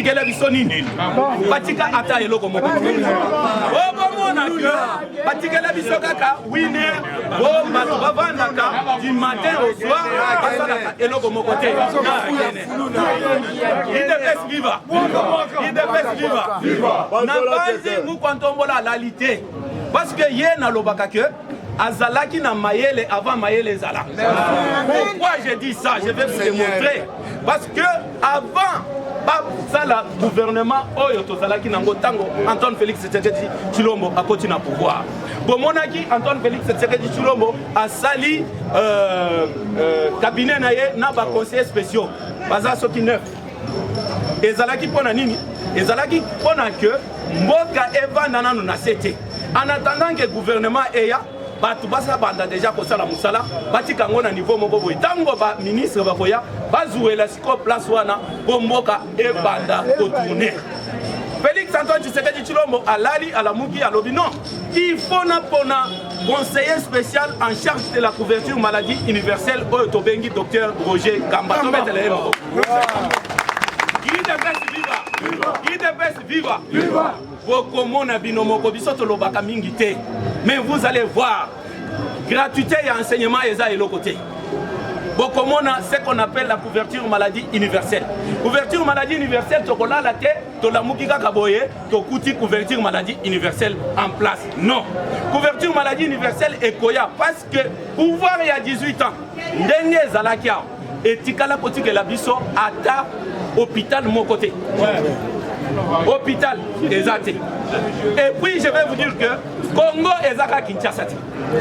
Batikela bisonini. Batika ata eloko moko. Batikela bisokaka winner. Du matin au soir, eloko moko te. IDPS viva. IDPS viva. Nabanzi mukontombola lalité. Parce que yé na lobaka que azalaki na mayele avant mayele zala. Pourquoi j'ai dit ça? Je vais vous démontrer. Parce que avant ça le gouvernement oyo tozalaki nango tango Antoine Félix Tshisekedi Tshilombo a continué à pouvoir. Bomonaki Antoine Félix Tshisekedi Tshilombo a sali cabinet naye na ba conseillers spéciaux. Baza soki neuf. Ezalaki pona nini? Ezalaki pona que mboka evanda nanu na sete. En attendant que le gouvernement ait batu basa banda déjà kosala musala batika ngo na niveau moko boy tango ba ministre bakoya bazuela siko place wana bomboka e banda kotourner. Félix Antoine Tshisekedi Tshilombo alali alamuki alobi non, il faut na pona conseiller spécial en charge de la couverture maladie universelle oyo tobengi docteur Roger Kamba to metele moko. IDPS viva. Viva. Mais vous allez voir, gratuité et enseignement et l'autre côté. Ce qu'on appelle la couverture maladie universelle. Couverture maladie universelle, tu as la tête, tu as la moukika kaboye, tu as couverture maladie universelle en place. Non. Couverture maladie universelle est koya parce que pouvoir il y a 18 ans, dernier zalakia, et tikala koti que la biso ata hôpital mon côté. Hôpital Ezate. Et puis je vais vous dire que Congo Ezaka Kinshasa.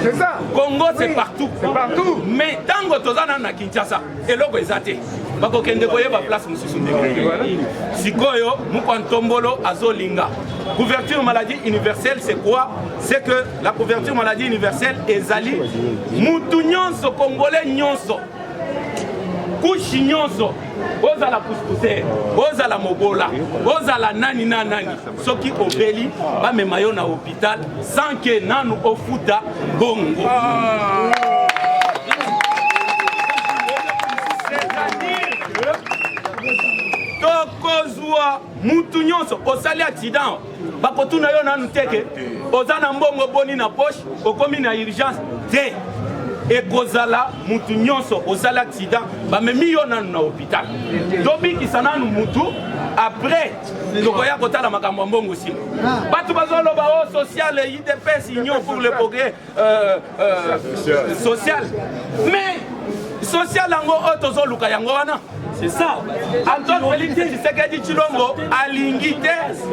C'est ça. Congo c'est partout. C'est partout. Mais tango tozana na Kinshasa et logo Ezate. Bako kende koye ba place mususu ndenge. Sikoyo mukontombolo azolinga. Couverture maladie universelle c'est quoi? C'est que la couverture maladie universelle ezali mutu nyonso congolais nyonso. Kushi nyonso. Oza la pousse-poussière, oza la mobola, oza la nani na nani. Soki obeli, ba me mayo na hôpital sans que nanu ofuta bongo. C'est-à-dire que tokozwa mutu nyonso osali accident, bakotuna yo nanu teke, oza na mbongo boni na poche, okomi na urgence te. Et kozala mutu nyonso osala accident ba memi yo na hôpital tobi kisana nu mutu après tokoya kotala makambo mbongo sima batu bazolo ba social IDPS union pour le progrès social mais social yango otozo luka yango wana. C'est ça. Antoine Félix Tshisekedi Tshilombo alingi te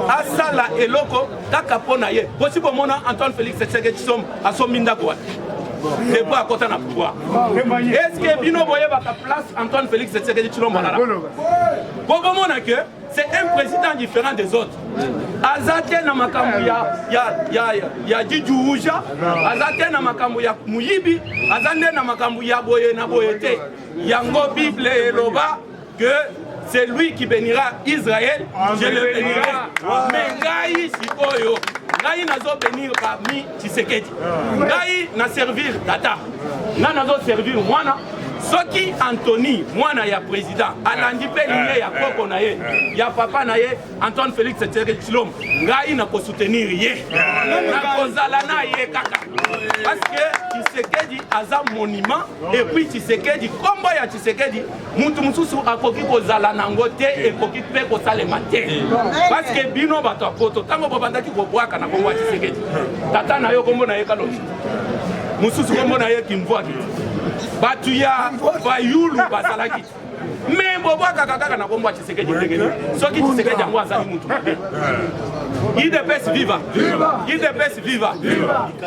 asala eloko kaka pona ye. Possible mona Antoine Félix Tshisekedi Tshilombo asominda kwa. C'est pas à côté de pouvoir. Est-ce que Bino Boye va ta place Antoine Félix Tshisekedi Tshilombo là? C'est un président différent des autres. Azate na makambu ya Djidjouja, azate na makambu ya Muyibi, azate na makambu ya Boye na Boyete. Yango Bible et Loba que c'est lui qui bénira Israël, je le bénirai. Mais Gaï Sikoyo, Gaï nazo bénir parmi Tshisekedi. Gaï na servir Tata. Na nazo servir Mwana. Soki Anthony, Mwana ya président, alandi pe ligne ya koko na ye, ya papa na ye, Antoine Félix Tshisekedi Tshilombo. Gaï na ko soutenir ye. Na kozala na ye kaka. Parce que Tshisekedi aza monument et puis Tshisekedi kombo ya Tshisekedi mutu mususu akoki kozala nango te ekoki pe kosalema te. Parce que bino bato apoto tango bobandaki kobwaka na kombo ya Tshisekedi. Tata na yo kombo na ye kaloji. Mususu kombo na ye kimvwaki. Batu ya bayulu bazalaki. Mais bobwaka kaka na kombo ya Tshisekedi ndengeni. Soki Tshisekedi yango azali mutu. IDPS viva. IDPS viva.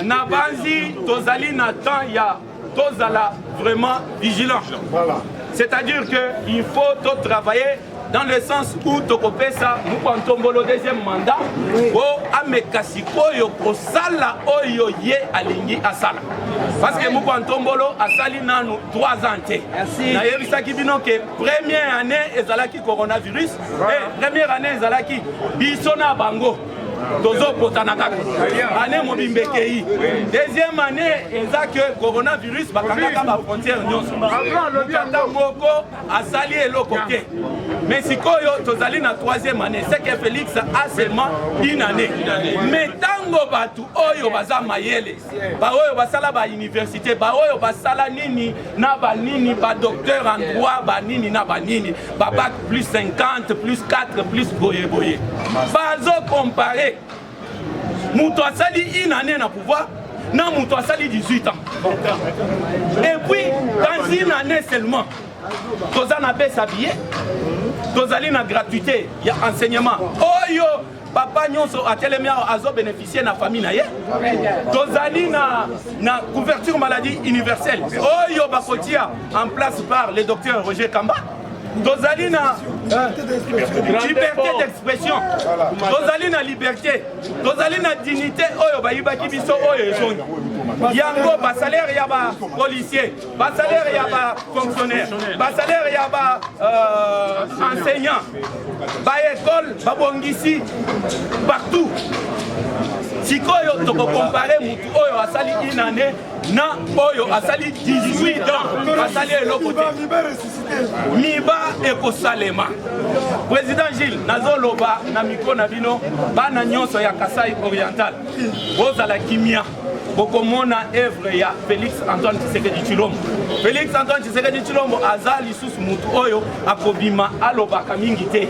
Nabanzi tozali na temps ya tozala vraiment vigilant. C'est-à-dire qu'il faut travailler dans le sens où Tokopesa Mukantombolo deuxième mandat o amekasiko yo kosala oyo ye alingi asala. Parce que Mukantombolo asali nanu 3 ans te. Na yebisaki bino que première année ezalaki coronavirus et première année ezalaki bisona bango. tozo potanaka année mobimbe kei deuxième année eza que coronavirus bakangaka ba frontière nyonso mutata moko asali eloko te mais sikoyo tozali na troisième année c'est que Félix a seulement une année mais tango batu oyo baza mayele ba oyo basala ba université ba oyo basala nini na ba nini ba docteur en droit ba nini na ba nini ba bac plus 50 plus 4 plus boye boye bazo comparer muto asali une année na pouvoir na muto asali 18 ans et puis dans une année seulement tozana baisse habillé tozali na gratuité ya enseignement oyo papa nyonso atelemi azo bénéficier na famille na ye tozali na couverture maladie universelle oyo bakotia en place par le docteur Roger Kamba tozali na liberté d'expression tozali na liberté tozali na dignité oyo bayibaki biso oyo ezongi yango basalaire ya ba policier basalaire ya ba fonctionnaire basalaire ya ba enseignant ba école babongisi partout sikoyo tokokompare mutu oyo asali une année na oyo asali 18 ans asali eloko te miba ekosalema président Gilles nazoloba na mikro na bino bana nyonso ya Kasai oriental bozala kimia bokomona œuvre ya Félix Antoine Tshisekedi Tshilombo Félix Antoine Tshisekedi Tshilombo aza lisusu mutu oyo akobima alobaka mingi te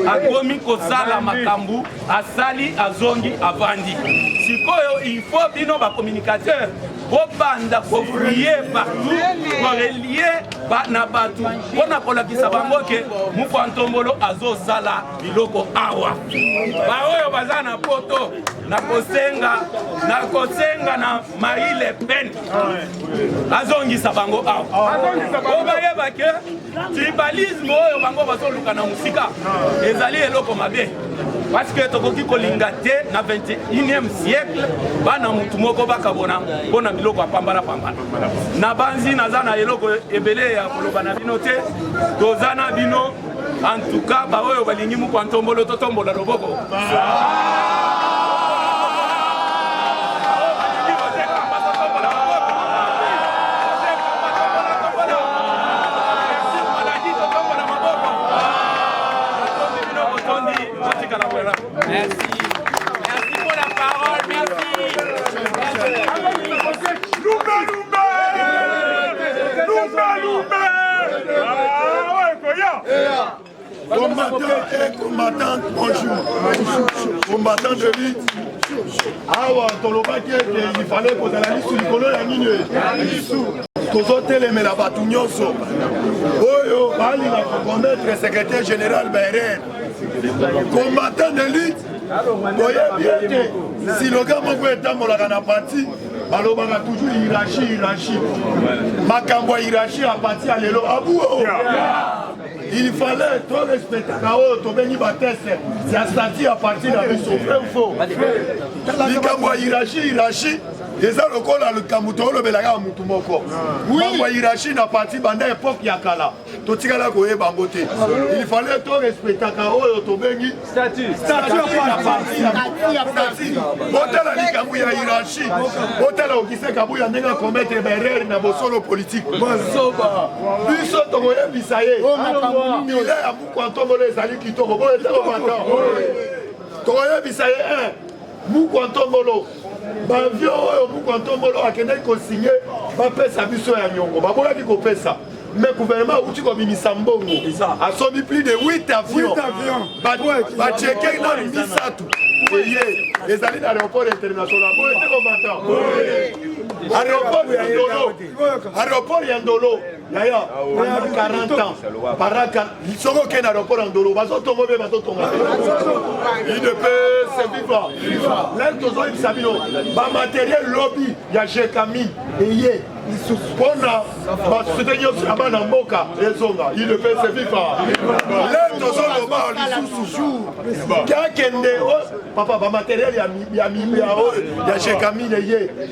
akomi kozala makambu asali azongi avandi sikoyo il faut bino ba communicateur bobanda kofrie partout korelie na batu mpona kolakisa bango ke Mukwa Ntombolo azosala biloko awa baoyo baza na poto nakosenga na Marie Le Pen azongisa bango awa obayeba ke tribalisme oyo bango bazoluka na musika ezali eloko mabe parce que tokoki kolinga te na 21e siècle bana mutu moko bakabona mpona biloko ya pambana na banzi naza na eloko ebele ya koloba na bino te toza na bino en tout cas baoyo balingi Mukwa Ntombolo totombola loboko Merci. Merci pour la parole. Merci. Combattant, bonjour. Combattant de lutte. Awa, tolobaki il fallait que la liste du colo ya nini. Tozotelemela batu nyonso. Oyo bali na connaître secrétaire général BRN. Combattant de lutte. Boye bien. Si le gars moko etambolaka na parti, balobaka toujours hiérarchie. Makambo hiérarchie à partir à lelo abuo. Il fallait trop respecter Kao, Tobeni Bates, c'est un statut à partir de la mission. Vrai ou faux? Likambo hiérarchie, les alocools à le Kamuto, le Belaga Mutumoko. Mambo hiérarchie n'a parti banda époque Yakala. Totikala Goye Bambote. Il fallait trop respecter Kao, Tobeni. Statut à partir. Hôtel à Likambo hiérarchie. Hôtel à Okise Kabouya Nenga commettre erreur dans vos solos politiques. Bonsoba. Biso Togoye Bisaye. Il est à Mukwa Ntombolo ezali kitoko bo etelo matin. Toye bisaye Mukwa Ntombolo. Ba vio oyo Mukwa Ntombolo akende ko signer ba pesa biso ya nyongo. Ba bola ki ko pesa. Mais gouvernement uti ko bimisa mbongo. A somi plus de 8 avions. Ba checker na misatu. Ezali na aéroport international. Bo etelo matin. Aéroport Yandolo. D'ailleurs, pendant 40 ans, ils sont au aéroport en Dolo. Il ne peut se vivre. Là, ils ont matériel lobby. Il y a Jekami. Et il ne peut se vivre. Là, ils ont papa, matériel, il y a Jekami.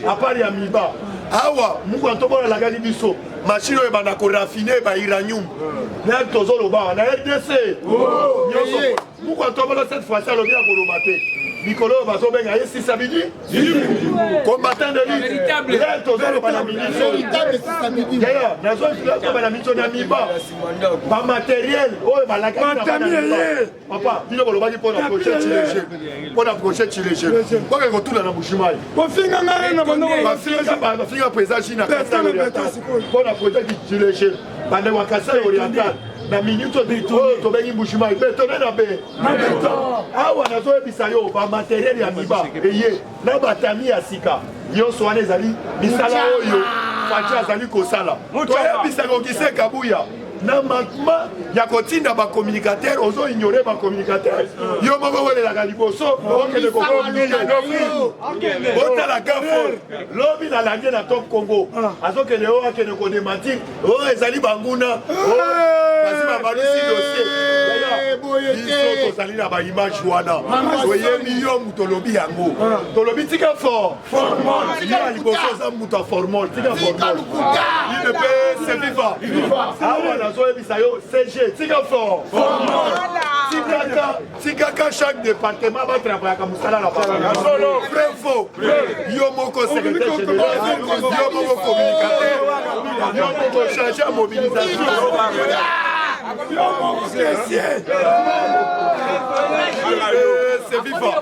À part, il y a Miba. Awa, Mukwa Ntombolo la gani biso. Machine oyo bana ko raffiner ba uranium. Na tozolo ba na RDC. Mukwa Ntombolo cette fois-ci alobi akoloba te. Mikolo bazobenga ye si sabidi combattant de lutte là tozolo bana milice d'ailleurs nazo to bana milice na miba ba matériel oyo balaka papa dino kolobaki pour la prochaine chilege pour la prochaine chilege kwa ko tula na bushimai ko finga ngana na bando ba finga président China pour la prochaine chilege bande wa Kasai oriental na minute oyo tobengi bushimai betone na be awa nazoyebisa yo bamateriele ya miba eye na batami ya sika nyonso wana ezali misala oyo faci azali kosala toyebisaka okise kabuya na makma ya kotinda bacommunicateur ozoignore bacommunicateur yo moko welelaka liboso okende kokomunike otala kafor lobi nalange na top congo azokende oyo akende kodemantir oyo ezali banguna basi babalisi dossier biso tozali na baimage wana toyebi yo mutu olobi yango tolobi tika fort ya liboso oza mutu a formol tika formol idp seviva awa nazoyebisa yo cg tika fort tikaka chaque département batravaillaka mosala na vrai faux yo moko secrétaire général yo moko communicateur yo moko chargé ya mobilisation c'est vivant.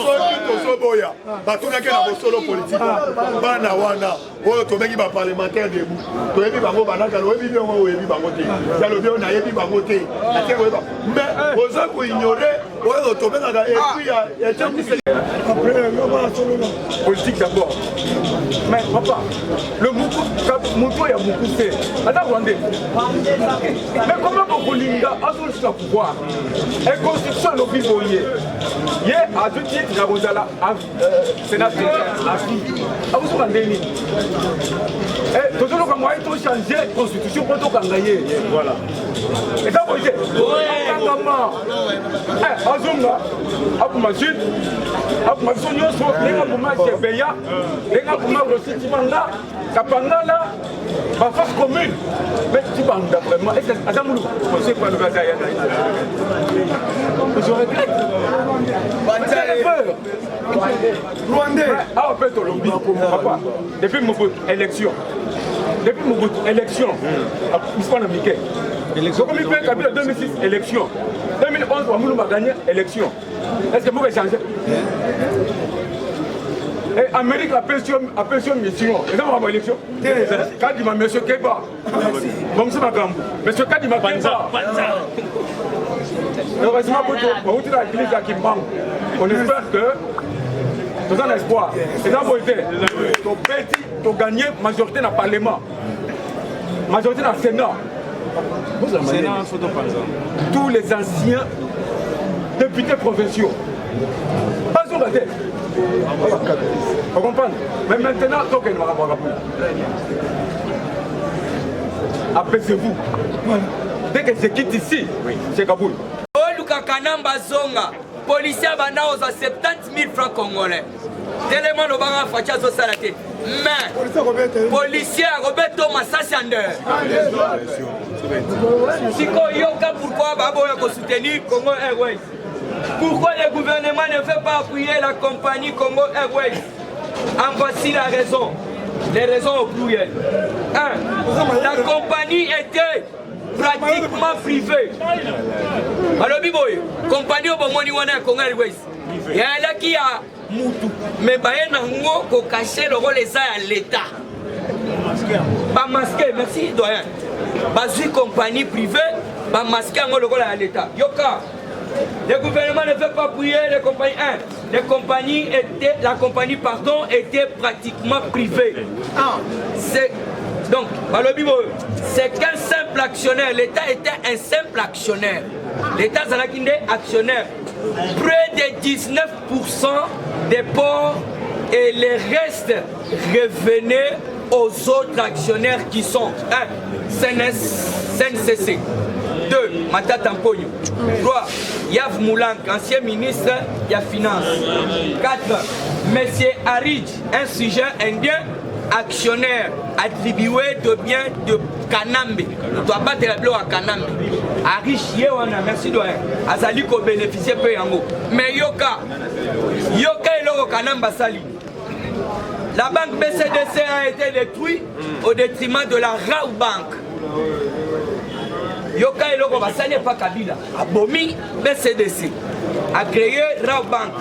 Soki tozoboya batunaki na bosolo politique bana wana oyo tobengi baparlementaire debout toyebi bango banaka oyebi biongo oyebi bango te yalobi oyo nayebi bango te ate oyeba mais oza koignore oyo tobengaka epui ya tiamisi politique d'abord. Mais papa, le Moutou ya Moukoufé. Attends, Rwandais. Mais comment Bokolinga a son jusqu'à pouvoir? Et constitution l'objet boyé. Hier, à tout titre, la Rosala, sénateur, à qui? À vous sur Ndéni. Et tout le monde a changé la constitution pour tout gagner. Voilà. Et ça, vous dites, Azunga, Apoumajid, Apoumajid, Lenga Bouma Chebeya, Lenga Bouma Rossitimanda, Kapangala, ma face commune. Mais tu bandes vraiment. Est-ce que Azamoulou, on sait pas le bataille. Je regrette. C'est peur. Rwandais. Ah, on peut te lobby. Papa, depuis mon élection. Depuis mon élection, il faut en appliquer. Donc, comme il peut Kabila 2006, élection. 2011, Wamoulou m'a gagné, élection. Est-ce que vous pouvez changer? Et Amérique appelle sur mission. Et ça, on va élection. Quand il m'a M. Keba. Bon, c'est ma gamme. M. Kadima Keba. Heureusement, on a l'église à Kimbang. On espère que. C'est un espoir. C'est un beau été. Tu as gagné majorité dans le Parlement. Majorité dans le Sénat. Tous les anciens députés provinciaux. Pas sur la tête. Vous comprenez? Mais maintenant, il faut qu'il y ait un rapport. Apaisez-vous. Dès que je quitte ici, c'est Kaboul. Kanamba Zonga, policier aux 70 000 francs congolais. Tellement de barres facha zo salate. Mais policier Roberto Massachander. Siko yoka pourquoi Babo a soutenir Congo Airways? Pourquoi le gouvernement ne fait pas appuyer la compagnie Congo Airways? En voici la raison. Les raisons au pluriel. 1. La compagnie était pratiquement privée. Alors, Biboy, compagnie au Bomoni Wana Congo Airways. Il y a là qui a Moutou. Mais il y a un caché le rôle de l'État. Pas masqué, merci, doyen. Basui compagnie privée, pas masqué le rôle de l'État. Yoka. Le gouvernement ne fait pas appuyer les compagnies. La compagnie était pratiquement privée. Donc, c'est qu'un simple actionnaire. L'État était un simple actionnaire. L'État Zalakinde actionnaire. Près de 19% des ports et les restes revenaient aux autres actionnaires qui sont 1. CNCC. 2. Matata Mponyo. 3. Yav Moulank, ancien ministre de la Finance. 4. Monsieur Haridj, un sujet indien, actionnaire attribué de biens de Kanambe. Nous doit battre la bloc à Kanambe. Arish Yewana, merci doyen. Azali ko bénéficier peu yango. Mais Yoka est là au Kanamba Sali. La banque BCDC a été détruite au détriment de la Rao Bank. Yoka est là au Basali pas Kabila. Abomi BCDC a créé Rao Bank.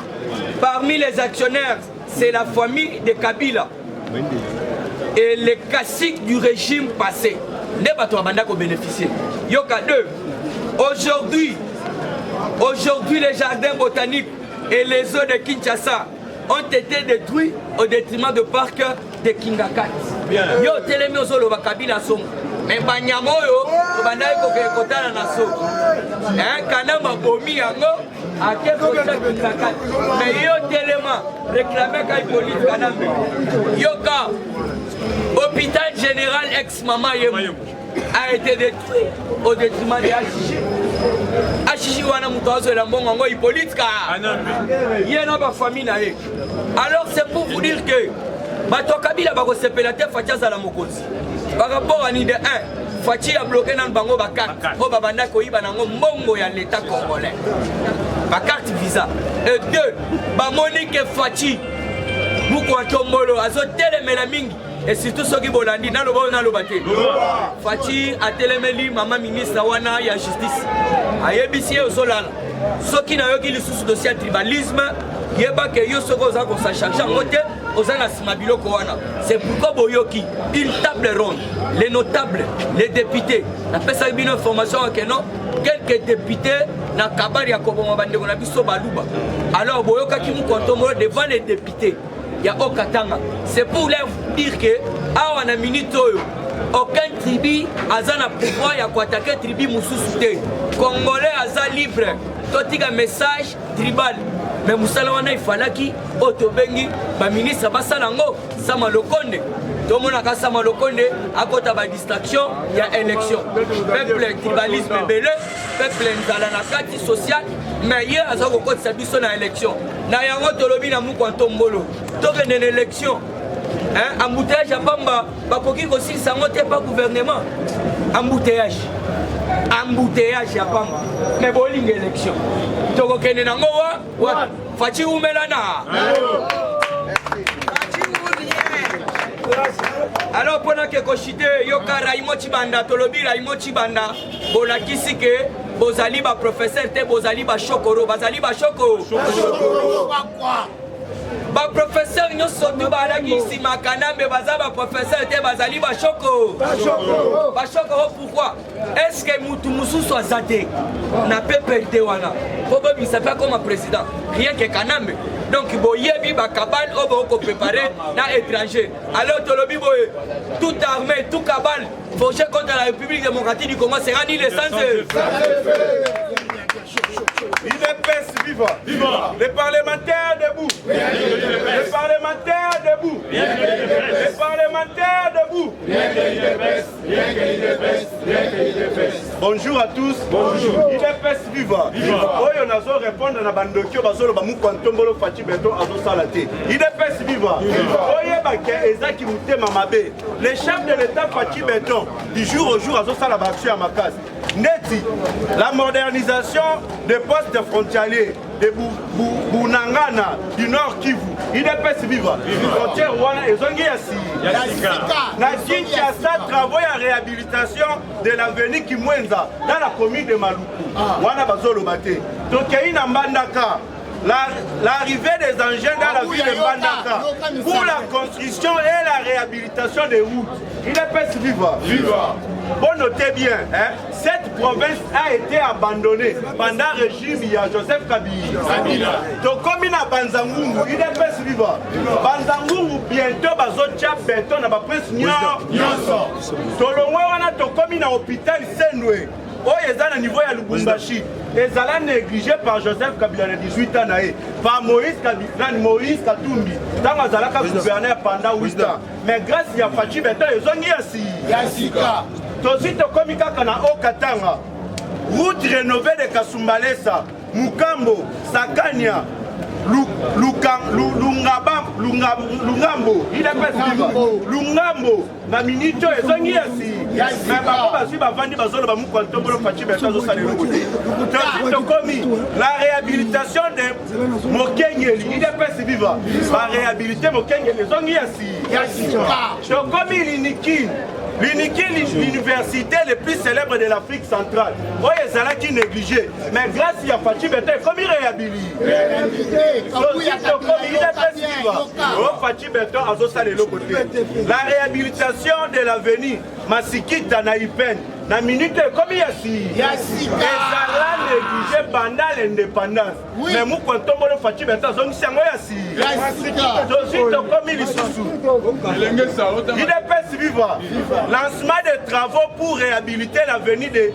Parmi les actionnaires, c'est la famille de Kabila et les classiques du régime passé. Ne pas toi bénéficier. Yoka 2. Aujourd'hui, les jardins botaniques et les eaux de Kinshasa ont été détruits au détriment du parc de Kingakat. Yo telemi ozolo bakabila son. Mais banyamo yo bandai ko kotana na so. Kana mabomi yango ake ko Kingakat. Mais yo telema réclamer kay police kanambe. Yoka hôpital général ex-Mama Yemu a été détruit au détriment de Achichi. Achichi wana mutozo la mbongo ngo ipolitika. Yena ba famille na ye. Alors c'est pour vous dire que Bato Kabila bako sepelate Fatia za la mokonzi. Par rapport à Nide 1, Fatia a bloqué dans le bango ba carte. Ko babanda ko iba nango mbongo ya l'état congolais. Ba carte visa. Et 2, ba Monique Fati. Muko atombolo azo telemela mingi. Et surtout ceux qui bolandi na lobo na lobate. Fati a telemeli mama ministre wana ya justice. Ayebisi ozolala. Ceux qui na yoki lisusu dossier tribalisme, yeba ke yo soko za ko sa charger ngote ozana simabilo ko wana. C'est pourquoi boyoki une table ronde, les notables, les députés. Na pesa bino information que non quelques députés na kabari ya koboma bande ko na biso baluba. Alors boyoka ki mu kontomo devant les députés. Il y a Okatanga. C'est pour leur dire que à la minute aucun tribu a pouvoir ya attaquer tribu mususu. Congolais aza libre. Totika message tribal. Mais musala wana ifalaki otobengi ba ministre basalango sama lokonde. Tout le monde a sama lokonde à côté de la distraction, il y a élection. Peuple tribalisme belé, peuple nzala na kati social, mais hier à zako côté sabiso na élection. Na yango tolobi na mukwanto mbolo. Toke na élection. Hein, embouteillage à Bamba, bakoki ko si sango te pas gouvernement. Embouteillage. Embouteillage à Bamba. Mais boling élection. Toko kene nango wa fachi umelana. Alors pendant que kochite yoka Raimo Chibanda tolobi Raimo Chibanda bolakisi ke bozali ba professeur te bozali ba chokoro bazali ba choko ba professeur nyo sotu balaki sima kanambe baza ba professeur te bazali ba choko pourquoi est-ce que mutu mususu azate na pepete wana pobo bisa pas comme président rien que kanambe. Donc, boyebi ba cabal au préparer na étranger. Alors tolobi boye toute armée, tout cabal fauché contre la République démocratique du Congo sera ni l'essence. UDPS viva. Les parlementaires debout. Les parlementaires debout. Les parlementaires debout. Bonjour à tous. Bonjour. UDPS viva. Oyo nazo répondre na bandokyo bazolo ba mukwantombolo Fati Beto azo salate. UDPS viva. Oye ba ke ezaki mutema mabe. Le chef de l'État Fati Beto du jour au jour azo sala ba action à Makasi. Neti, la modernisation des postes frontaliers de Bunangana, du Nord Kivu, UDPS viva. Frontière Wana et Zongiasi. Na Kinshasa, travaux et réhabilitation de l'avenue Kimwenza dans la commune de Maluku. Wana Bazolo Bate. Donc il y a une Mbandaka. L'arrivée des engins dans la ville de Mbandaka pour la construction et la réhabilitation des routes. UDPS viva. Bon, notez bien, hein, cette province a été abandonnée pendant le régime de Joseph Kabila. Donc, comme il y a Banzangungu, il est pas vivant. Banzangungu, bientôt, bazotia béton na ba prince Nyon. Tolongwe wana to comme il y a hôpital Senwe. Oh, ils ont un niveau à Lubumbashi. Ils sont négligés par Joseph Kabila de 18 ans. Par Moïse Katumbi. Tant qu'ils ont gouverné pendant 8 ans. Mais grâce à Fati Beto, ils ont dit Tozito komika kana Okatanga. Route rénovée de Kasumbalesa, Mukambo, Sakania, Lungambo, il est pas Lungambo, na minito et zongi yasi. Mais par contre, si bavandi bazolo ba mukwanto bolo fachi beta zo sale lo côté. La réhabilitation de Mokengeli, il est pas vivant. La réhabiliter Mokengeli zongi yasi. Donc comme l'Inikin, l'université le plus célèbre de l'Afrique centrale. Oh, il est là qui négligé. Mais grâce à Fachi Beta, comme il réhabilite. La réhabilitation de l'avenir Masikita Naïpen, la minute comme il y a si. Ezala négligé pendant l'indépendance. Mais moi quand on me fait Beta, zone si moi ya si. Comme il il est pas vivant. Lancement des travaux pour réhabiliter l'avenir de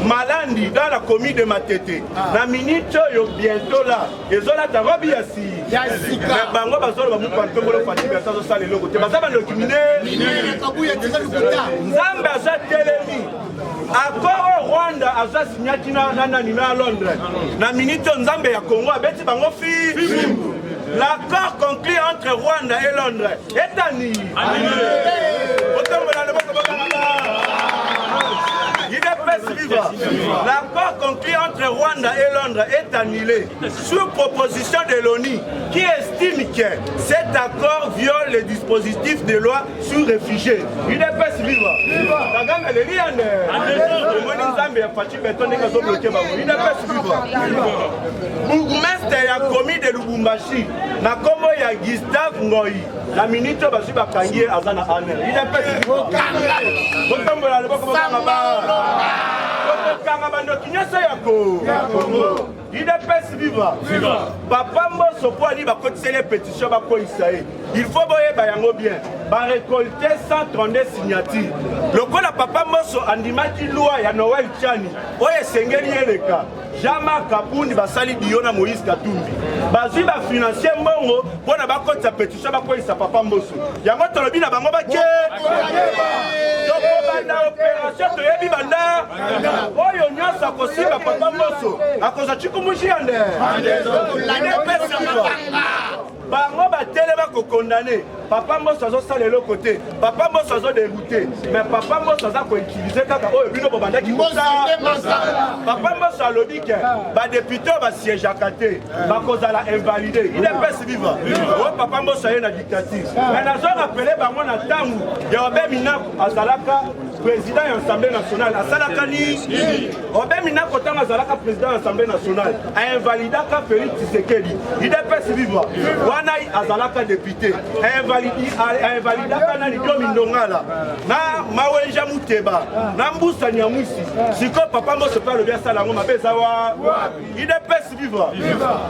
Malandi dans la commune de Matete. La minute bientôt là. Et zola tarobi ya si. Mais bango bazolo ba mukwa ntombolo fati beta zo sale longo te bazaba dokimine Nzambe aza telemi accord au Rwanda aza signati na Londres na minute Nzambe ya Congo abeti bango fi l'accord conclu entre Rwanda et Londres est annulé. L'accord conclu entre Rwanda et Londres est annulé sur proposition de l'ONU qui estime que cet accord viole les dispositifs de loi sur réfugiés. Il est pas vivant. Bourgmestre ya commis de Lubumbashi na kombo ya Gustave Ngoi la minute basu bakangie azana aner. Il est pas vivant. Il est pas vivant. Papa Mbosso pour aller cotiser les pétitions il faut bien récolter 132 signatures. Le coup de Papa Mbosso andimaki loi ya Noël Tchani oye sengeli eleka Jama Kabundi basali Diona Moïse Katumbi bazui ba financier mbongo pona bakotisa pétition bakoyisa Papa Mbosso yango tolobi na bango bake banda opération toyebi banda oyo nyonso akosimba Papa Mbosso akoza chikumushi yande bango batele bako condamné Papa Mbosso azo sala le côté Papa Mbosso azo dégoûté mais Papa Mbosso aza ko utiliser kaka oyo bino bobanda ki kosa Papa Mbosso alobi ke ba député ba siège akaté bakozala invalidé il est pas vivant Papa Mbosso est na dictature mais nazo rappeler bango na tangu ya Obe Minako azalaka président de l'Assemblée nationale asalaka ni Obe Minako tangu azalaka président de l'Assemblée nationale a invalidaka Félix Tshisekedi il est pas vivant wana azalaka député invalidaka nani Diomi Ndongala na Mawenja Muteba na Mbusa Nyamwisi siko Papa Mbosso pa le bien sala ngoma bezawa il est pas vivant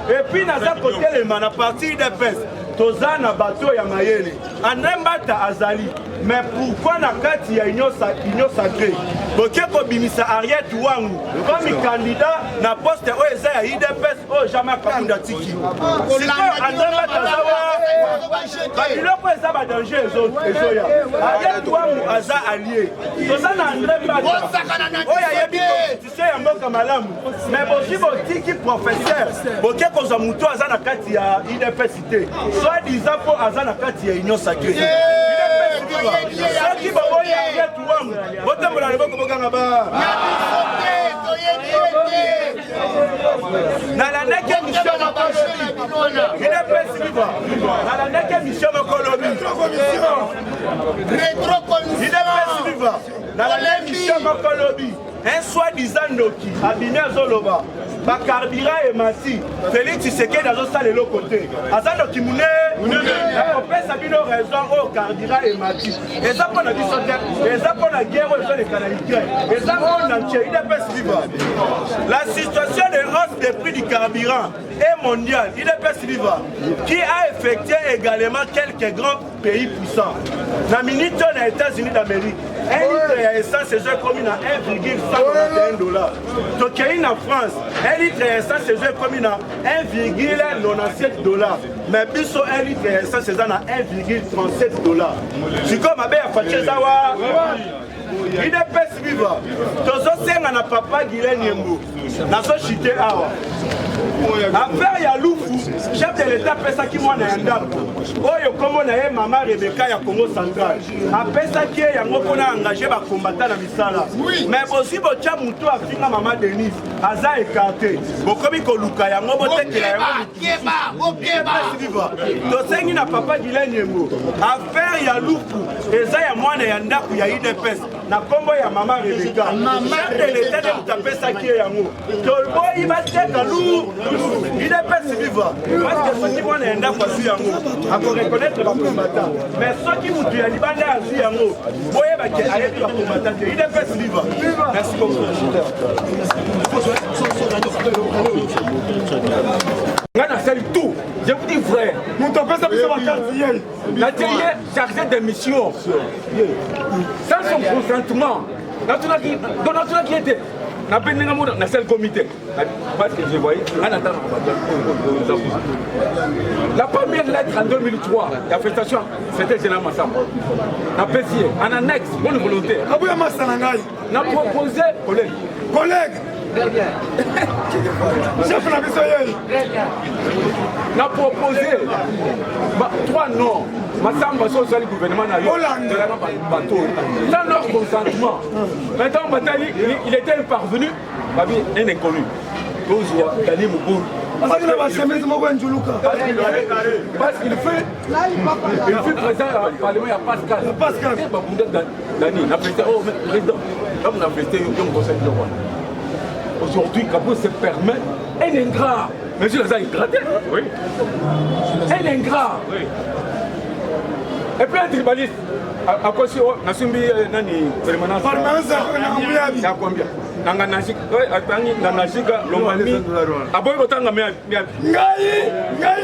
et puis naza côté les mana parti de pes tozana bateau ya mayele anembata azali mais pourquoi na kati ya union sacrée boke ko bimisa Ariette Wangu comme candidat na poste OEZ ya IDPS o jamais Kakunda tiki siko anembata zawa biloko eza ba danger ezoya Ariette Wangu aza allié tozana anembata oya yebi tu sais ya mboka malamu mais bosi botiki professeur boke ko za muto aza na kati ya IDPS cité soi-disant pour Azana Kati et Union Sacrée. Il est pas qui va voir Ariette Wangu. Votre mon arrivé comme Gangaba. Na la neke mission Makolobi. Il est pas vivant. Na la neke mission Makolobi. Il est pas vivant. Na la mission Makolobi. Un soi-disant Noki, abîmé à Zoloba, Bakarbira et Massi, Félix Tshisekedi dans salle de l'autre côté. Azano Kimune, on peut savoir raison au Karbira et Massi. Et ça pour la vie sociale, et ça pour la guerre aux les Canadiens. Et ça pour l'entier, il est pas vivant. La situation de hausse des prix du carburant est mondiale, il est pas vivant. Qui a effectué également quelques grands pays puissants. La minute aux États-Unis d'Amérique, un litre d'essence est commis à 1,191 $. Tokéine en France, un litre d'essence est commis à 1,97 $. Mais biso un litre d'essence est à 1,37 $. C'est comme ma belle Faché Zawa. idps viva tozosenga na papa Guilain Yembo nazochite awa affaire ya lufu chef de l'état apesaki mwana ya ndako oyo kombo na ye mama Rebeka ya Congo Central apesaki ye yango mpona engage bakombata na misala mais bosi botya moto afinga mama Denise aza ekarte bokomi koluka yango botekela yango tosengi na papa Guilain Yembo affaire ya lufu eza ya mwana ya ndako ya idps na kombo ya mama Rebeka chef de l'état de moto apesaki ye yango toboyi bateka lu idps viva parce que soki mwana ya ndako azwi yango akoreconnaître bakombata mais soki moto ya libanda azwi yango boyebaki ayebi bakombata te idps viva merci beaucoup nga nasali tout je vous dis frère moto apesa biso bakartier natie chargé de mission sans son consentement natunaki ete napendenga moto nasali comité parce que je voyais la première lettre en 2003 la prestation c'était général Massamba napesi ye en annexe bonne volonté abuya masana ngai na proposé collègue chef na biso ye na proposé 3 noms Massamba sur le gouvernement na bateau sans leur consentement maintenant Batali il était parvenu un inconnu Dani Mouboul parce qu'il fut présent au Parlement, il y a Pascal. Dani, on a prêté au président. Comme on a prêté au conseil de roi. Aujourd'hui, Kabou se permet un ingrat. Monsieur les a ingraté. Oui. Un ingrat. Oui. Et puis un tribaliste. À quoi si on a subi Nani permanence? C'est à combien? Nanga nashika, atangi na nashika lomami. Aboy botanga ngai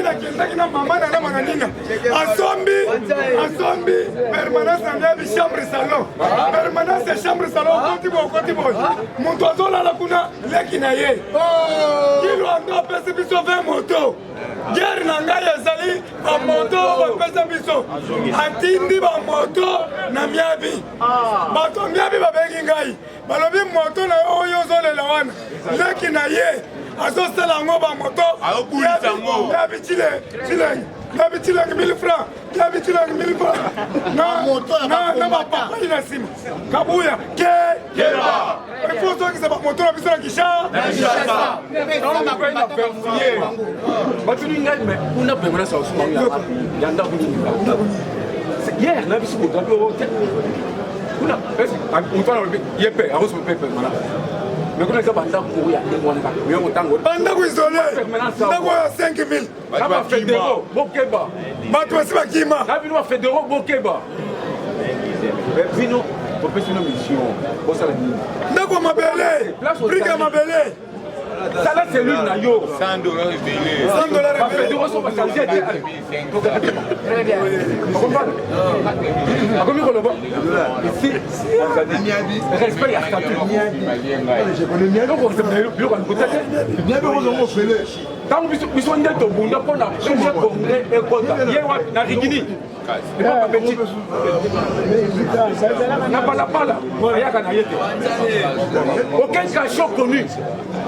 na kindaki na mama na mananina. Asombi permanence na chambre salon. Permanence chambre salon koti boy. Monto azola la kuna leki na ye. Kilo ando pesi biso 20 moto. Guerre na ngai ezali ba moto ba pesa biso. Atindi ba moto na miabi. Bato miabi ba bengi ngai. Balobi moto na oyo zolela wana leki na ye azosala ngo ba moto yabitile 1000 francs yabitile 1000 francs na papa ina sima kabuya keba il faut que ça ba moto na bisala kisha batuni ngai mais una pemana sa usuma yanda hier na bisu ko on parle de yepé, arrose le pépé, voilà. Mais quand on a banda pour y aller, on va. Mais on tango. Banda pour isoler. Tango 5000. Ça va fédéral, Bokeba. Bato c'est pas Kima. Ça vient fédéral Bokeba. Mais vino, on peut faire une mission. Bon ça la dit. Tango mabele. Prika mabele. Ça là c'est lui na yo. $100 révélé. $100 révélé. Sont pas chargés. Très bien. À combien on le voit? Ici, respect à statut. Je connais bien le tant que nous sommes au Bunda pour la première congrès et congrès. Il y a Rigini. Aucun cachot connu.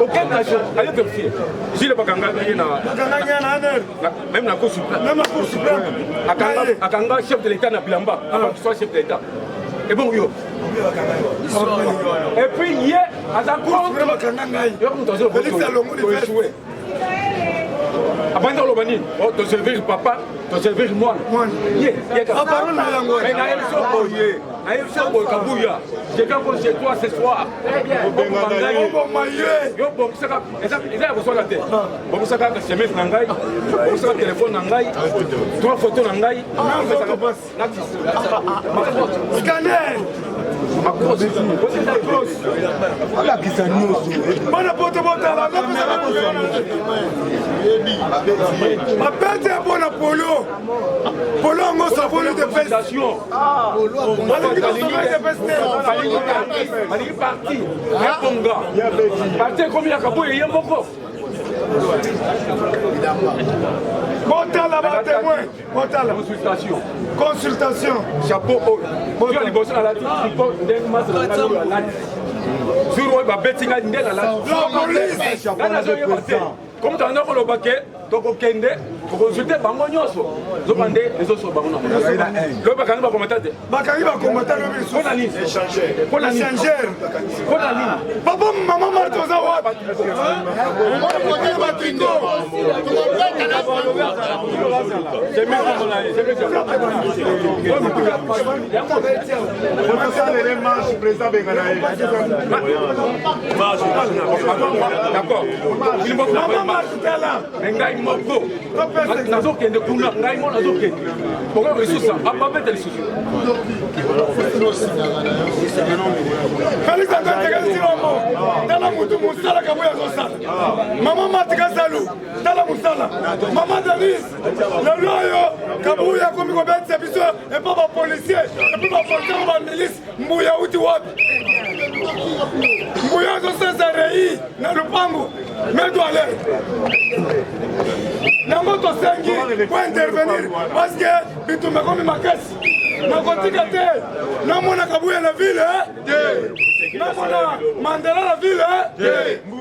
Aucun cachot. Allez vérifier. Si le Bakanga même la Cour suprême. Akanga, chef de l'État, n'a Bilamba. Avant qu'il soit chef de l'État. Et bon, yo. Et puis, hier, à sa contre, avant de l'obani, ton servir papa, ton servir moi. Hier, j'ai qu'à chez toi ce soir. Téléphone, 3 photos, scanner. Appelle un bon Apollo. Polo en sa folie de festation. Parti. Parti comme il y a Kabou et Yamoko. Botala ba témoin. Botala. Consultation. Chapeau haut. Tu as les bosses à la tête. Tu peux donner masse de la tête. Sur le betting à la police. Comme tu as un autre le paquet, tu as consulté Bango Nyoso. Tu as demandé les autres Bango Nyoso. Le Bakani va commenter. Bakani va commenter. On a dit. On a échangeur. On a dit. Papa, maman, Martosa, what? D'accord. Ngai moko nazokende kuna ngai mo nazokende bongo lisusa ababete lisusu Félix Antoine tala mutu musala kabuya zosala mama matika salu tala musala mama Denise le loyo kabuya komi ko bete biso et pas ba policier et puis ba policier ba milice mbuya uti wapi mbuya zosala rei na lupango mais doit aller nango tosengi pour intervenir parce que bitumba komi makasi nakotika te namona kabuya na ville namona Mandela la ville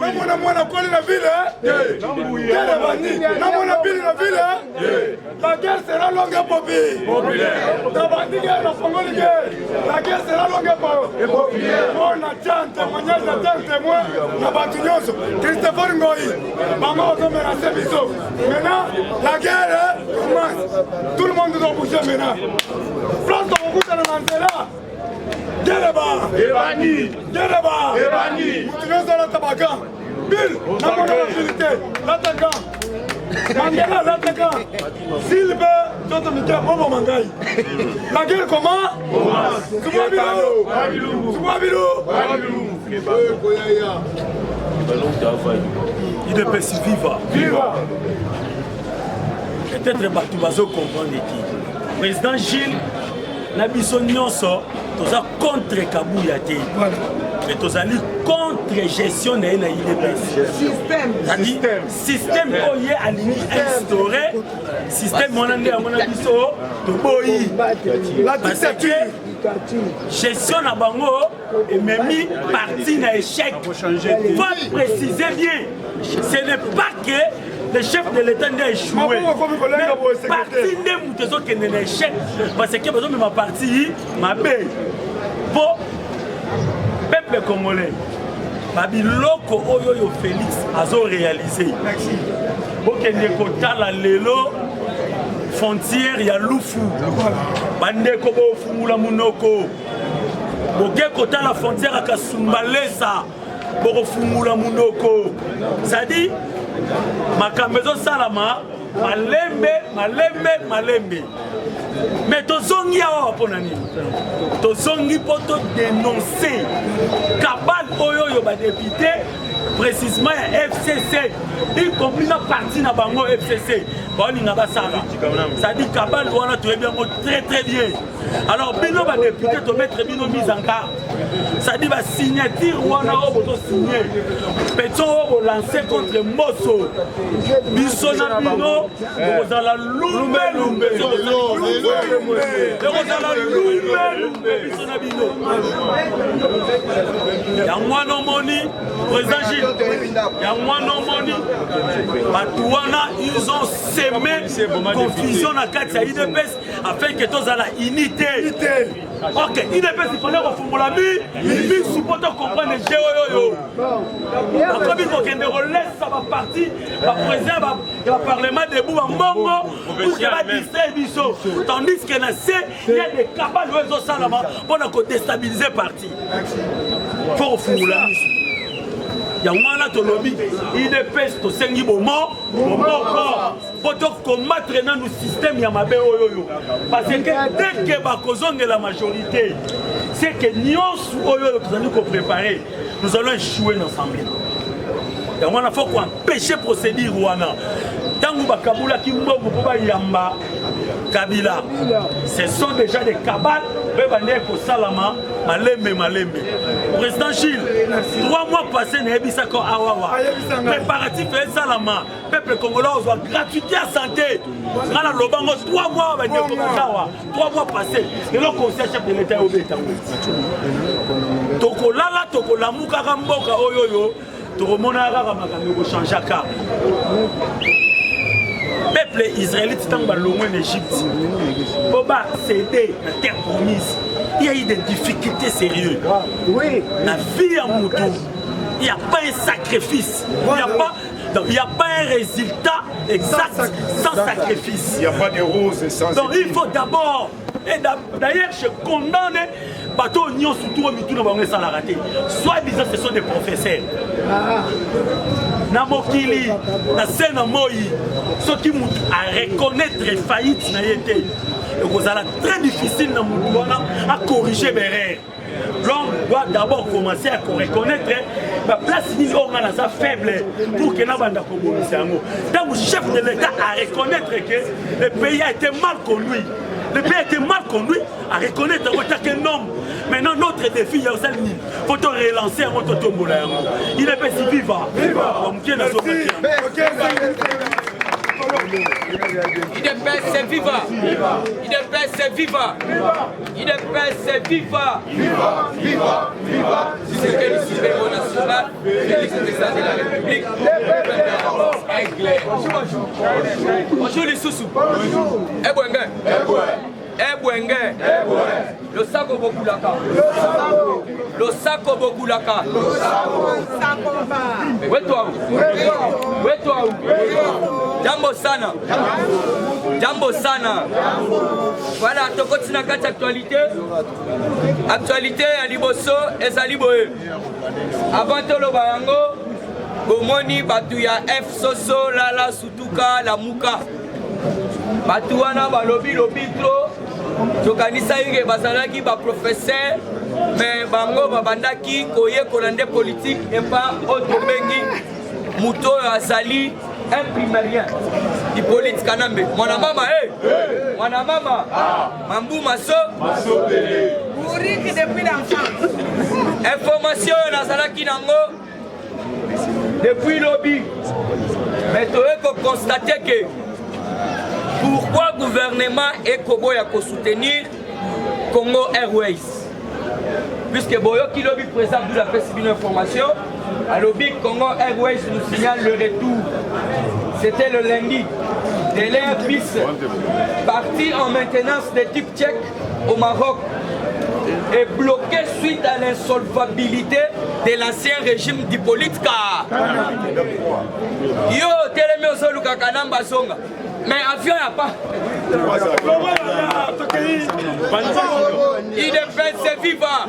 namona mwana koli la ville namona bili la ville la guerre sera longue populaire la guerre sera longue populaire on attend témoignage d'attend témoin na batu nyonso Christopher Ngoi bango ozomenase biso maintenant la guerre commence tout le monde doit bouger maintenant France tokokuta na Mandela Dereba Moutineza la tabaka Bill Namona la filité l'attaquant Mandela l'attaquant Silbe Toto Mika Bobo Mangai la guerre comment Souabilo Il est pessi viva peut-être Batu Bazo comprendre qui président Gilles Nabiso Nyonso toza contre Kabuya te mais tozali contre gestion na IDPS système oye alingi instauré système monande ya mona biso to boyi la dictature gestion na bango et même parti na échec faut préciser bien ce n'est pas que le chef de l'État n'a échoué. Mais parti de Moutezo qui n'est échec parce que besoin de ma partie, ma paix. Pour peuple congolais, Babi Loko Oyo Félix a réalisé. Pour que ne kota la lelo frontière ya Lufu. Bande kobo fumula munoko. Boke kota la frontière à Kasumbalesa. Boko fumula munoko. Ça dit Makamezo Salama, Malembe. Mais tozongi awa ponani. Tozongi poto dénoncer. Kabal Oyo ba député, précisément FCC, y compris la partie na bango FCC. Ça dit Kabal wana tu es bien très bien. Alors bino ba député to mettre bino mise en garde. Ça dit va signature wana obo signer. Peto obo lancer contre Mosso. Bisona bino ozala lumbe. Ozala lumbe bisona bino. Ya mwana moni président Gilles. Ya mwana moni Batouana ils ont semé confusion na kati ya IDPS afin que tous à la unité. Ok, IDPS il fallait refumuler mi supporter comprendre yo. Encore il faut que ne relaisse ça va partir va président va parlement debout en mbongo pour que va distraire biso tandis que na c'est il y a des cabales aux salama pour nous déstabiliser parti. Faut refumuler Yamwana tolobi, IDPS to sengi bomo pour combattre dans le système Yamabe Oyo. Parce que dès que Bakozong est la majorité, c'est que Nyos Oyo nous allons préparer, nous allons échouer ensemble. Yamwana faut qu'on empêche procédure Rwanda. Tangu Bakabula Kimbobo Boba Yamba Kabila, ce sont déjà des cabales, Salama, Malembe. Président Gilles, 3 mois passés, Nebisako Awawa. Préparatif et Salama. Peuple congolais, on voit gratuité à santé. Dans la Lobango, 3 mois, 3 mois passés. Et le conseil chef de l'État est au Béta. Tokolala, Tokolamuka, Ramboka, Oyoyo. Toromona, Ramakamoko, Chanjaka. Peuple israélite tant que l'homme en Égypte, pour céder la terre promise, il y a eu des difficultés sérieuses. Oui. La vie en moto, il n'y a pas un sacrifice, il n'y a pas un résultat exact sans sacrifice. Il n'y a pas de roses sans. Donc il faut d'abord, et d'ailleurs je condamne bateau Nyon surtout au Mitou sans la rater. Soit disant ce sont des professeurs. Na mokili, na sena moi, ceux qui m'ont à reconnaître faillite na yete. Et vous allez très difficile à corriger mes erreurs. L'homme doit d'abord commencer à reconnaître la place où sa faible pour que nous puissions. Donc le chef de l'État a reconnaître que le pays a été mal conduit. Le pays a été mal conduit à reconnaître qu'un homme. Maintenant, notre défi, il faut relancer un tombola. Il est pas si vivant. Il est paix, c'est viva. Il est paix, c'est viva. Il est paix, c'est viva. Viva, viva, viva. Si c'est quel symbole national, Félix le président de la République. Bonjour les sous-sous. Bonjour. Le sako bokulaka. Le sako bokulaka. Weto. Jambo sana. Jambo sana. Voilà, tokoti na kati actualité. Actualité ya liboso ezali boye. Avant toloba yango, bomoni batu ya F Soso Lala Sutuka la Muka. Batu wana balobi trop. Tokanisa yike bazalaki ba professeur mais bango babandaki koye kolande politique et pas autre bengi muto azali imprimérien Hippolyte Kanambe mwana mama mwana mama mambu maso mouriki depuis l'enfance information nazalaki nango depuis lobby mais toye ko constater que pourquoi le gouvernement est Koboya pour soutenir Congo Airways? Puisque Boyo qui lobby présent nous a fait une information, à lobby Congo Airways nous signale le retour. C'était le lundi de l'Airbus parti en maintenance de type tchèque au Maroc et bloqué suite à l'insolvabilité de l'ancien régime d'Hippolyte Kanambe. Yo, télémé au sol Kanamba Songa. Mais avion il n'y a pas. Il est fait, c'est viva.